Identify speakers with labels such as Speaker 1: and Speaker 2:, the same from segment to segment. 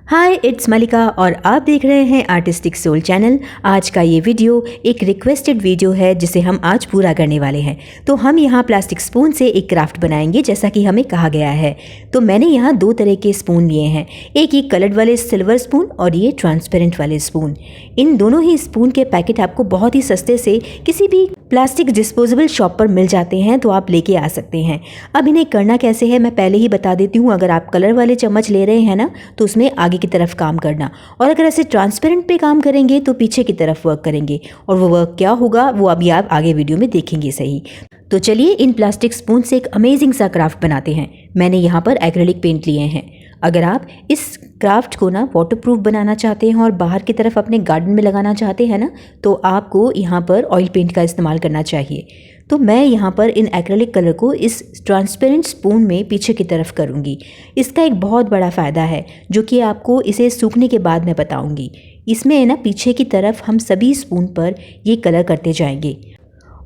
Speaker 1: हाय, it's मलिका और आप देख रहे हैं आर्टिस्टिक सोल चैनल। आज का ये वीडियो एक रिक्वेस्टेड वीडियो है जिसे हम आज पूरा करने वाले हैं। तो हम यहाँ प्लास्टिक स्पून से एक क्राफ्ट बनाएंगे जैसा कि हमें कहा गया है। तो मैंने यहाँ दो तरह के स्पून लिए हैं, एक ये कलर्ड वाले सिल्वर स्पून और ये ट्रांसपेरेंट वाले स्पून। इन दोनों ही स्पून के पैकेट आपको बहुत ही सस्ते से किसी भी प्लास्टिक डिस्पोजेबल शॉप पर मिल जाते हैं, तो आप लेके आ सकते हैं। अब इन्हें करना कैसे है मैं पहले ही बता देती हूँ। अगर आप कलर वाले चम्मच ले रहे हैं ना, तो उसमें आगे की तरफ काम करना, और अगर ऐसे ट्रांसपेरेंट पे काम करेंगे तो पीछे की तरफ वर्क करेंगे। और वो वर्क क्या होगा वो अभी आप आगे वीडियो में देखेंगे सही। तो चलिए इन प्लास्टिक स्पून से एक अमेजिंग सा क्राफ्ट बनाते हैं। मैंने यहाँ पर एक्रेलिक पेंट लिए हैं। अगर आप इस क्राफ्ट को ना वाटरप्रूफ बनाना चाहते हैं और बाहर की तरफ अपने गार्डन में लगाना चाहते हैं ना, तो आपको यहाँ पर ऑयल पेंट का इस्तेमाल करना चाहिए। तो मैं यहाँ पर इन एक्रेलिक कलर को इस ट्रांसपेरेंट स्पून में पीछे की तरफ करूँगी। इसका एक बहुत बड़ा फ़ायदा है जो कि आपको इसे सूखने के बाद मैं बताऊँगी। इसमें ना पीछे की तरफ हम सभी स्पून पर ये कलर करते जाएंगे,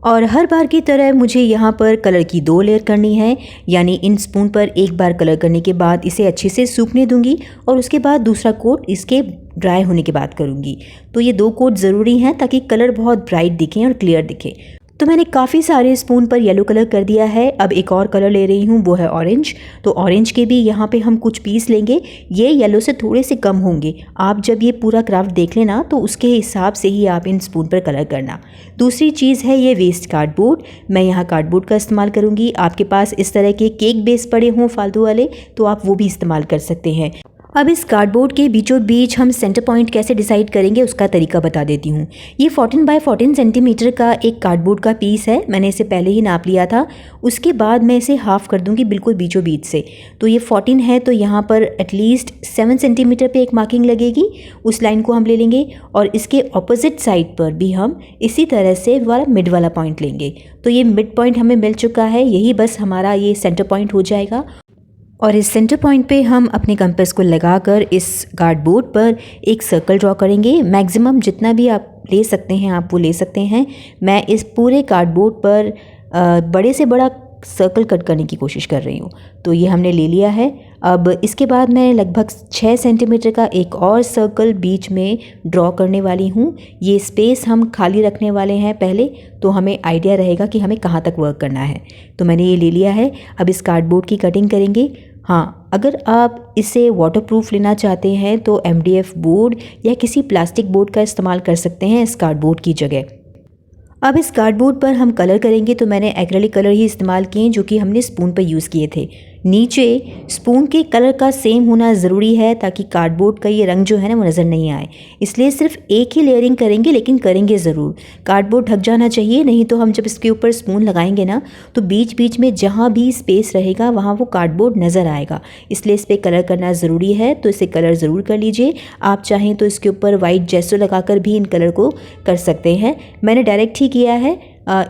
Speaker 1: और हर बार की तरह मुझे यहाँ पर कलर की 2 लेयर करनी है। यानी इन स्पून पर एक बार कलर करने के बाद इसे अच्छे से सूखने दूंगी और उसके बाद दूसरा कोट इसके ड्राई होने के बाद करूँगी। तो ये 2 कोट ज़रूरी हैं ताकि कलर बहुत ब्राइट दिखे और क्लियर दिखे। तो मैंने काफ़ी सारे स्पून पर येलो कलर कर दिया है। अब एक और कलर ले रही हूँ, वो है ऑरेंज। तो ऑरेंज के भी यहाँ पे हम कुछ पीस लेंगे। ये येलो से थोड़े से कम होंगे। आप जब ये पूरा क्राफ्ट देख लेना तो उसके हिसाब से ही आप इन स्पून पर कलर करना। दूसरी चीज़ है ये वेस्ट कार्डबोर्ड। मैं यहाँ कार्डबोर्ड का इस्तेमाल करूँगी। आपके पास इस तरह के केक बेस पड़े हों फालतू वाले, तो आप वो भी इस्तेमाल कर सकते हैं। अब इस कार्डबोर्ड के बीचों बीच हम सेंटर पॉइंट कैसे डिसाइड करेंगे उसका तरीका बता देती हूँ। ये 14 बाय 14 सेंटीमीटर का एक कार्डबोर्ड का पीस है। मैंने इसे पहले ही नाप लिया था। उसके बाद मैं इसे हाफ़ कर दूँगी बिल्कुल बीचों बीच से। तो ये 14 है, तो यहाँ पर एटलीस्ट 7 सेंटीमीटर पे एक मार्किंग लगेगी। उस लाइन को हम ले लेंगे और इसके ऑपोजिट साइड पर भी हम इसी तरह से वाला मिड वाला पॉइंट लेंगे। तो ये मिड पॉइंट हमें मिल चुका है, यही बस हमारा ये सेंटर पॉइंट हो जाएगा। और इस सेंटर पॉइंट पे हम अपने कंपास को लगाकर इस कार्डबोर्ड पर एक सर्कल ड्रॉ करेंगे। मैक्सिमम जितना भी आप ले सकते हैं आप वो ले सकते हैं। मैं इस पूरे कार्डबोर्ड पर बड़े से बड़ा सर्कल कट करने की कोशिश कर रही हूँ। तो ये हमने ले लिया है। अब इसके बाद मैं लगभग 6 सेंटीमीटर का एक और सर्कल बीच में ड्रॉ करने वाली हूँ। ये स्पेस हम खाली रखने वाले हैं पहले, तो हमें आइडिया रहेगा कि हमें कहाँ तक वर्क करना है। तो मैंने ये ले लिया है। अब इस कार्डबोर्ड की कटिंग करेंगे। हाँ, अगर आप इसे वाटरप्रूफ लेना चाहते हैं तो MDF बोर्ड या किसी प्लास्टिक बोर्ड का इस्तेमाल कर सकते हैं इस कार्डबोर्ड की जगह। अब इस कार्डबोर्ड पर हम कलर करेंगे, तो मैंने एक्रेलिक कलर ही इस्तेमाल किए जो कि हमने स्पून पर यूज़ किए थे। नीचे स्पून के कलर का सेम होना ज़रूरी है ताकि कार्डबोर्ड का ये रंग जो है ना वो नज़र नहीं आए। इसलिए सिर्फ एक ही लेयरिंग करेंगे, लेकिन करेंगे ज़रूर। कार्डबोर्ड ढक जाना चाहिए, नहीं तो हम जब इसके ऊपर स्पून लगाएंगे ना तो बीच बीच में जहाँ भी स्पेस रहेगा वहाँ वो कार्डबोर्ड नज़र आएगा। इसलिए इस पर कलर करना ज़रूरी है, तो इसे कलर ज़रूर कर लीजिए। आप चाहें तो इसके ऊपर वाइट जेसो लगाकर भी इन कलर को कर सकते हैं। मैंने डायरेक्ट ही किया है,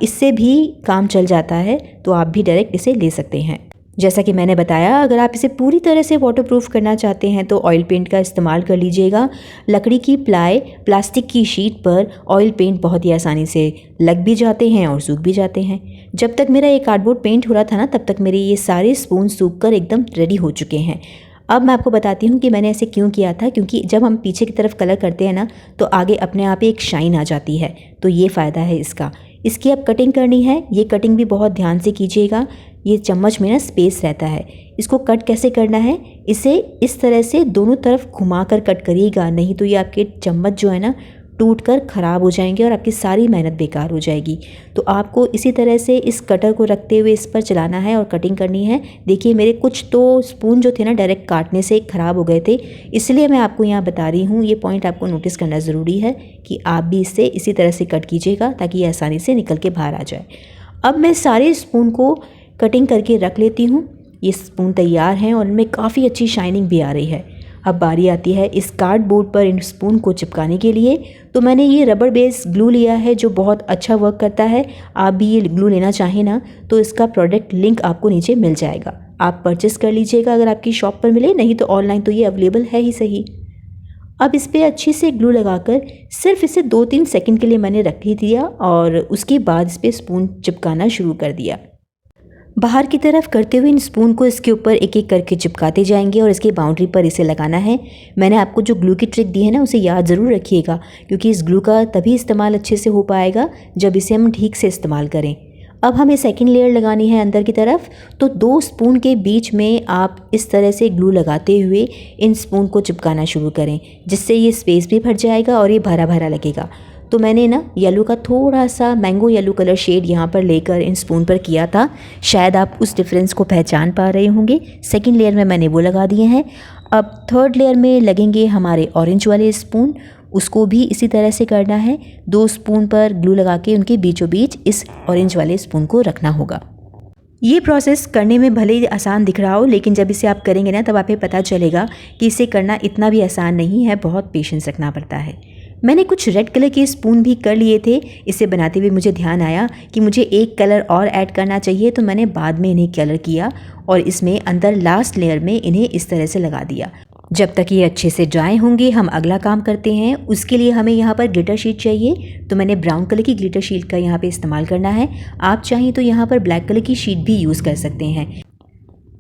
Speaker 1: इससे भी काम चल जाता है, तो आप भी डायरेक्ट इसे ले सकते हैं। जैसा कि मैंने बताया, अगर आप इसे पूरी तरह से वाटरप्रूफ करना चाहते हैं तो ऑयल पेंट का इस्तेमाल कर लीजिएगा। लकड़ी की प्लाई, प्लास्टिक की शीट पर ऑयल पेंट बहुत ही आसानी से लग भी जाते हैं और सूख भी जाते हैं। जब तक मेरा ये कार्डबोर्ड पेंट हो रहा था ना, तब तक मेरे ये सारे स्पून सूख कर एकदम रेडी हो चुके हैं। अब मैं आपको बताती हूँ कि मैंने ऐसे क्यों किया था, क्योंकि जब हम पीछे की तरफ कलर करते हैं ना तो आगे अपने आप ही एक शाइन आ जाती है। तो ये फ़ायदा है इसका। इसकी अब कटिंग करनी है। ये कटिंग भी बहुत ध्यान से कीजिएगा। ये चम्मच में ना स्पेस रहता है। इसको कट कैसे करना है, इसे इस तरह से दोनों तरफ घुमाकर कट करिएगा, नहीं तो ये आपके चम्मच जो है ना टूट कर ख़राब हो जाएंगे और आपकी सारी मेहनत बेकार हो जाएगी। तो आपको इसी तरह से इस कटर को रखते हुए इस पर चलाना है और कटिंग करनी है। देखिए मेरे कुछ तो स्पून जो थे ना डायरेक्ट काटने से ख़राब हो गए थे, इसलिए मैं आपको यहाँ बता रही हूँ। ये पॉइंट आपको नोटिस करना ज़रूरी है कि आप भी इससे इसी तरह से कट कीजिएगा ताकि ये आसानी से निकल के बाहर आ जाए। अब मैं सारे स्पून को कटिंग करके रख लेती हूँ। ये स्पून तैयार हैं और इनमें काफ़ी अच्छी शाइनिंग भी आ रही है। अब बारी आती है इस कार्डबोर्ड पर इन स्पून को चिपकाने के लिए। तो मैंने ये रबर बेस ग्लू लिया है जो बहुत अच्छा वर्क करता है। आप भी ये ग्लू लेना चाहें ना तो इसका प्रोडक्ट लिंक आपको नीचे मिल जाएगा, आप परचेस कर लीजिएगा अगर आपकी शॉप पर मिले, नहीं तो ऑनलाइन तो ये अवेलेबल है ही सही। अब इस पर अच्छी से ग्लू लगाकर सिर्फ इसे 2-3 सेकंड के लिए मैंने रख ही दिया और उसके बाद इस पर स्पून चिपकाना शुरू कर दिया। बाहर की तरफ करते हुए इन स्पून को इसके ऊपर एक एक करके चिपकाते जाएंगे और इसकी बाउंड्री पर इसे लगाना है। मैंने आपको जो ग्लू की ट्रिक दी है ना, उसे याद ज़रूर रखिएगा, क्योंकि इस ग्लू का तभी इस्तेमाल अच्छे से हो पाएगा जब इसे हम ठीक से इस्तेमाल करें। अब हमें सेकंड लेयर लगानी है अंदर की तरफ, तो 2 स्पून के बीच में आप इस तरह से ग्लू लगाते हुए इन स्पून को चिपकाना शुरू करें, जिससे ये स्पेस भी भर जाएगा और ये भरा भरा लगेगा। तो मैंने ना येलो का थोड़ा सा मैंगो येलो कलर शेड यहाँ पर लेकर इन स्पून पर किया था। शायद आप उस डिफरेंस को पहचान पा रहे होंगे। सेकंड लेयर में मैंने वो लगा दिए हैं। अब थर्ड लेयर में लगेंगे हमारे ऑरेंज वाले स्पून, उसको भी इसी तरह से करना है। 2 स्पून पर ग्लू लगा के उनके बीचों बीच इस ऑरेंज वाले स्पून को रखना होगा। ये प्रोसेस करने में भले ही आसान दिख रहा हो, लेकिन जब इसे आप करेंगे ना, तब आपको पता चलेगा कि इसे करना इतना भी आसान नहीं है, बहुत पेशेंस रखना पड़ता है। मैंने कुछ रेड कलर के स्पून भी कर लिए थे। इसे बनाते हुए मुझे ध्यान आया कि मुझे एक कलर और ऐड करना चाहिए, तो मैंने बाद में इन्हें कलर किया और इसमें अंदर लास्ट लेयर में इन्हें इस तरह से लगा दिया। जब तक ये अच्छे से ड्राई होंगे हम अगला काम करते हैं। उसके लिए हमें यहाँ पर ग्लिटर शीट चाहिए, तो मैंने ब्राउन कलर की ग्लिटर शीट का यहाँ पे इस्तेमाल करना है। आप चाहें तो यहाँ पर ब्लैक कलर की शीट भी यूज़ कर सकते हैं।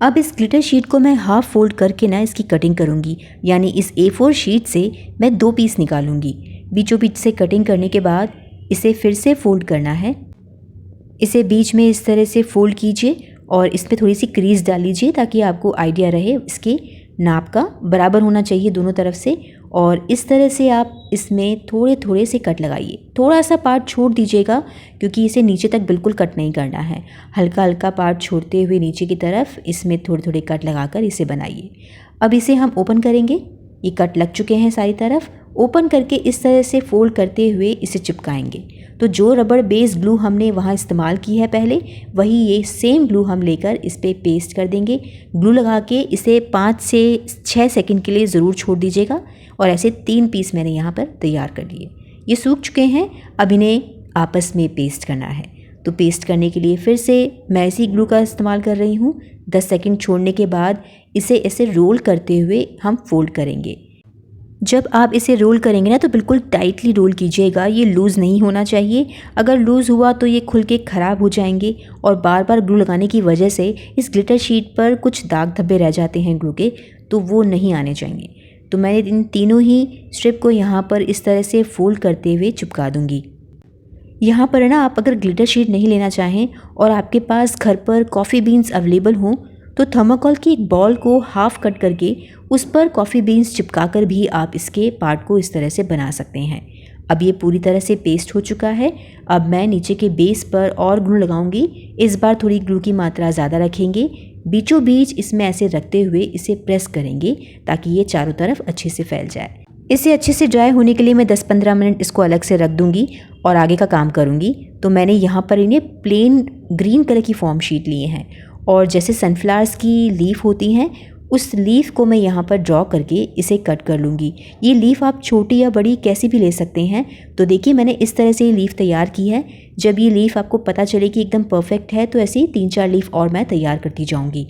Speaker 1: अब इस ग्लिटर शीट को मैं हाफ फोल्ड करके ना इसकी कटिंग करूँगी, यानी इस A4 शीट से मैं 2 पीस निकालूंगी। बीचों बीच से कटिंग करने के बाद इसे फिर से फोल्ड करना है। इसे बीच में इस तरह से फोल्ड कीजिए और इस पर थोड़ी सी क्रीज डाल लीजिए, ताकि आपको आइडिया रहे इसके नाप का। बराबर होना चाहिए दोनों तरफ से। और इस तरह से आप इसमें थोड़े थोड़े से कट लगाइए। थोड़ा सा पार्ट छोड़ दीजिएगा, क्योंकि इसे नीचे तक बिल्कुल कट नहीं करना है। हल्का हल्का पार्ट छोड़ते हुए नीचे की तरफ इसमें थोड़े थोड़े कट लगाकर इसे बनाइए। अब इसे हम ओपन करेंगे। ये कट लग चुके हैं सारी तरफ। ओपन करके इस तरह से फोल्ड करते हुए इसे चिपकाएंगे। तो जो रबड़ बेस ग्लू हमने वहाँ इस्तेमाल की है पहले, वही ये सेम ग्लू हम लेकर इस पर पेस्ट कर देंगे। ग्लू लगा के इसे 5 से 6 सेकंड के लिए ज़रूर छोड़ दीजिएगा। और ऐसे 3 पीस मैंने यहाँ पर तैयार कर लिए। ये सूख चुके हैं। अब इन्हें आपस में पेस्ट करना है। तो पेस्ट करने के लिए फिर से मैं इसी ग्लू का इस्तेमाल कर रही हूँ। 10 सेकंड छोड़ने के बाद इसे ऐसे रोल करते हुए हम फोल्ड करेंगे। जब आप इसे रोल करेंगे ना, तो बिल्कुल टाइटली रोल कीजिएगा। ये लूज़ नहीं होना चाहिए। अगर लूज़ हुआ तो ये खुल के ख़राब हो जाएंगे और बार बार ग्लू लगाने की वजह से इस ग्लिटर शीट पर कुछ दाग धब्बे रह जाते हैं ग्लू के, तो वो नहीं आने चाहिए। तो मैंने इन तीनों ही स्ट्रिप को यहाँ पर इस तरह से फोल्ड करते हुए चिपका दूँगी। यहाँ पर ना, आप अगर ग्लिटर शीट नहीं लेना चाहें और आपके पास घर पर कॉफ़ी बीन्स अवेलेबल हों, तो थर्माकोल की एक बॉल को हाफ कट करके उस पर कॉफ़ी बीन्स चिपकाकर भी आप इसके पार्ट को इस तरह से बना सकते हैं। अब ये पूरी तरह से पेस्ट हो चुका है। अब मैं नीचे के बेस पर और ग्लू लगाऊंगी। इस बार थोड़ी ग्लू की मात्रा ज़्यादा रखेंगे। बीचों बीच इसमें ऐसे रखते हुए इसे प्रेस करेंगे, ताकि ये चारों तरफ अच्छे से फैल जाए। इसे अच्छे से ड्राई होने के लिए मैं 10-15 मिनट इसको अलग से रख दूंगी और आगे का काम करूंगी। तो मैंने यहाँ पर इन्हें प्लेन ग्रीन कलर की फॉर्म शीट लिए हैं और जैसे सनफ्लावर्स की लीफ होती हैं, उस लीफ को मैं यहाँ पर ड्रॉ करके इसे कट कर लूँगी। ये लीफ आप छोटी या बड़ी कैसी भी ले सकते हैं। तो देखिए, मैंने इस तरह से ये लीफ तैयार की है। जब ये लीफ आपको पता चले कि एकदम परफेक्ट है, तो ऐसे ही 3-4 लीफ और मैं तैयार करती जाऊँगी।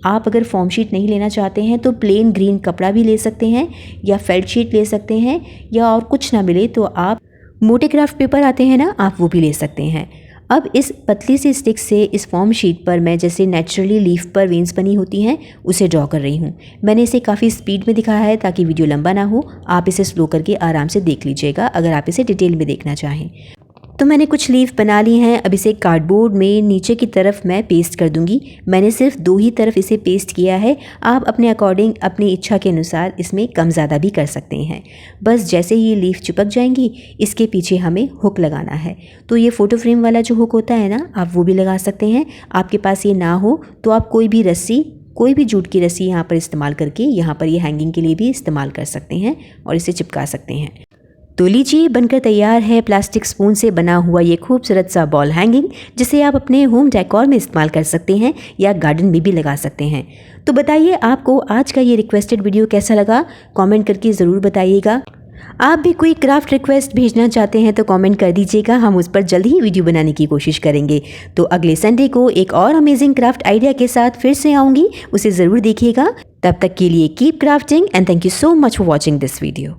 Speaker 1: आप अगर फॉर्म शीट नहीं लेना चाहते हैं तो प्लेन ग्रीन कपड़ा भी ले सकते हैं, या फेल्ट शीट ले सकते हैं, या और कुछ ना मिले तो आप मोटे क्राफ्ट पेपर आते हैं ना, आप वो भी ले सकते हैं। अब इस पतली सी स्टिक से इस फॉर्म शीट पर मैं जैसे नेचुरली लीफ पर वेन्स बनी होती हैं, उसे ड्रॉ कर रही हूँ। मैंने इसे काफ़ी स्पीड में दिखाया है ताकि वीडियो लंबा ना हो। आप इसे स्लो करके आराम से देख लीजिएगा अगर आप इसे डिटेल में देखना चाहें। तो मैंने कुछ लीफ बना ली हैं। अब इसे कार्डबोर्ड में नीचे की तरफ मैं पेस्ट कर दूंगी। मैंने सिर्फ 2 ही तरफ इसे पेस्ट किया है। आप अपने अकॉर्डिंग, अपनी इच्छा के अनुसार इसमें कम ज़्यादा भी कर सकते हैं। बस जैसे ही ये लीफ चिपक जाएंगी, इसके पीछे हमें हुक लगाना है। तो ये फ़ोटो फ्रेम वाला जो हुक होता है ना, आप वो भी लगा सकते हैं। आपके पास ये ना हो तो आप कोई भी रस्सी, कोई भी जूट की रस्सी यहाँ पर इस्तेमाल करके यहाँ पर ये हैंगिंग के लिए भी इस्तेमाल कर सकते हैं और इसे चिपका सकते हैं। तो लीजिए, बनकर तैयार है प्लास्टिक स्पून से बना हुआ ये खूबसूरत सा बॉल हैंगिंग, जिसे आप अपने होम डेकोर में इस्तेमाल कर सकते हैं या गार्डन में भी लगा सकते हैं। तो बताइए, आपको आज का ये रिक्वेस्टेड वीडियो कैसा लगा? कमेंट करके ज़रूर बताइएगा। आप भी कोई क्राफ्ट रिक्वेस्ट भेजना चाहते हैं तो कमेंट कर दीजिएगा, हम उस पर जल्द ही वीडियो बनाने की कोशिश करेंगे। तो अगले संडे को एक और अमेजिंग क्राफ्ट आइडिया के साथ फिर से आऊँगी, उसे ज़रूर देखिएगा। तब तक के लिए keep crafting and thank you so much for watching this video.